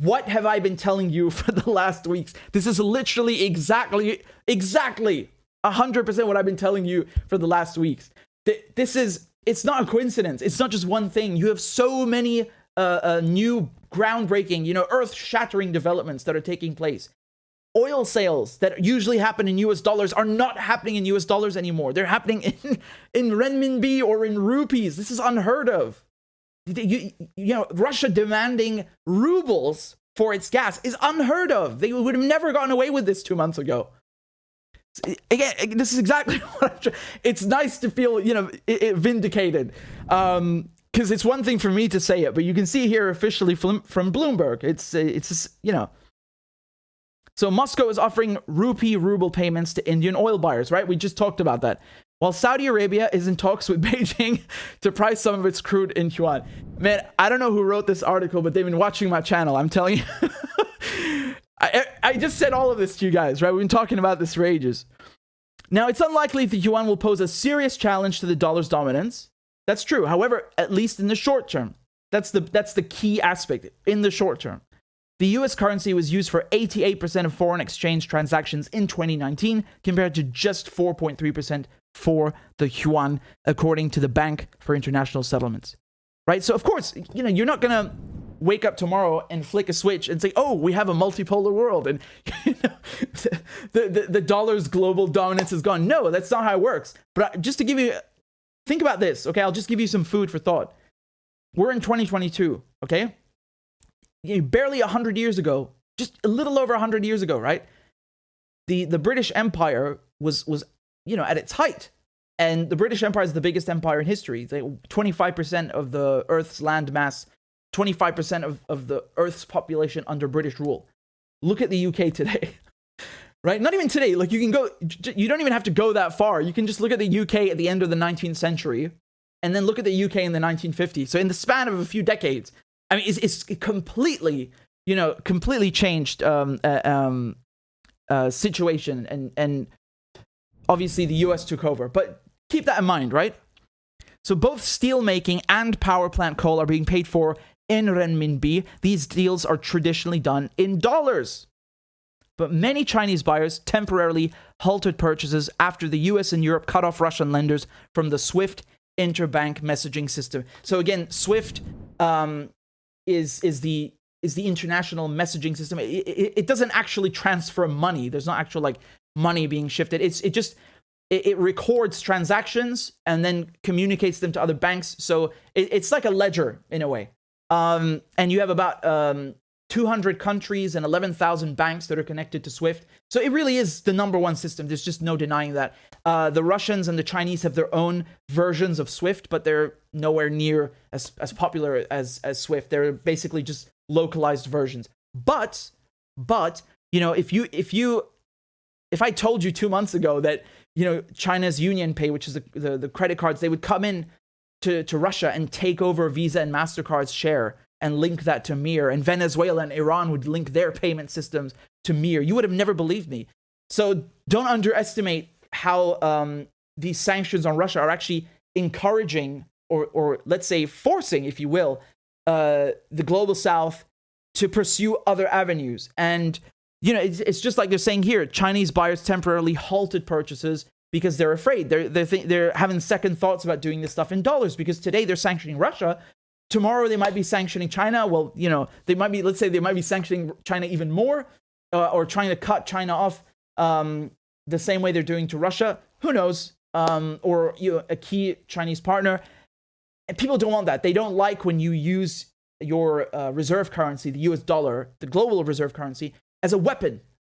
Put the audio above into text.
What have I been telling you for the last weeks? This is literally exactly 100% what I've been telling you for the last weeks. It's not a coincidence. It's not just one thing. You have so many new groundbreaking, earth-shattering developments that are taking place. Oil sales that usually happen in US dollars are not happening in US dollars anymore. They're happening in renminbi or in rupees. This is unheard of. Russia demanding rubles for its gas is unheard of. They would have never gotten away with this 2 months ago. Again, this is exactly what it's nice to feel, vindicated. Because it's one thing for me to say it, but you can see here officially from Bloomberg. It's So Moscow is offering ruble payments to Indian oil buyers, right? We just talked about that. While Saudi Arabia is in talks with Beijing to price some of its crude in yuan. Man, I don't know who wrote this article, but they've been watching my channel. I'm telling you. I just said all of this to you guys, right? We've been talking about this for ages. Now, it's unlikely the yuan will pose a serious challenge to the dollar's dominance. That's true. However, at least in the short term, that's the key aspect. In the short term, the US currency was used for 88% of foreign exchange transactions in 2019, compared to just 4.3% for the yuan, according to the Bank for International Settlements. Right? So, of course, you're not going to wake up tomorrow and flick a switch and say, oh, we have a multipolar world and the dollar's global dominance is gone. No, that's not how it works. But just to give you, think about this, okay? I'll just give you some food for thought. We're in 2022, okay? Barely 100 years ago, just a little over 100 years ago, right? The British Empire was at its height. And the British Empire is the biggest empire in history. 25% of the Earth's land mass, 25% of the Earth's population under British rule. Look at the UK today, right? Not even today. Like, you don't even have to go that far. You can just look at the UK at the end of the 19th century and then look at the UK in the 1950s. So in the span of a few decades, I mean, it's completely changed situation. And obviously the US took over. But keep that in mind, right? So both steel making and power plant coal are being paid for in renminbi. These deals are traditionally done in dollars. But many Chinese buyers temporarily halted purchases after the US and Europe cut off Russian lenders from the SWIFT interbank messaging system. So again, SWIFT is the international messaging system. It doesn't actually transfer money. There's not actual money being shifted. It records transactions and then communicates them to other banks. So it's like a ledger in a way. And you have about 200 countries and 11,000 banks that are connected to SWIFT. So it really is the number one system. There's just no denying that. The Russians and the Chinese have their own versions of SWIFT, but they're nowhere near as popular as SWIFT. They're basically just localized versions. But if I told you 2 months ago that China's UnionPay, which is the credit cards, they would come in to Russia and take over Visa and MasterCard's share and link that to Mir, and Venezuela and Iran would link their payment systems to Mir, you would have never believed me. So don't underestimate how these sanctions on Russia are actually encouraging or let's say forcing, if you will, the global south to pursue other avenues. And it's just like they're saying here, Chinese buyers temporarily halted purchases because they're afraid. They're having second thoughts about doing this stuff in dollars, because today they're sanctioning Russia. Tomorrow they might be sanctioning China. Well, they might be sanctioning China even more, or trying to cut China off the same way they're doing to Russia. Who knows? Or a key Chinese partner. And people don't want that. They don't like when you use your reserve currency, the US dollar, the global reserve currency, as a weapon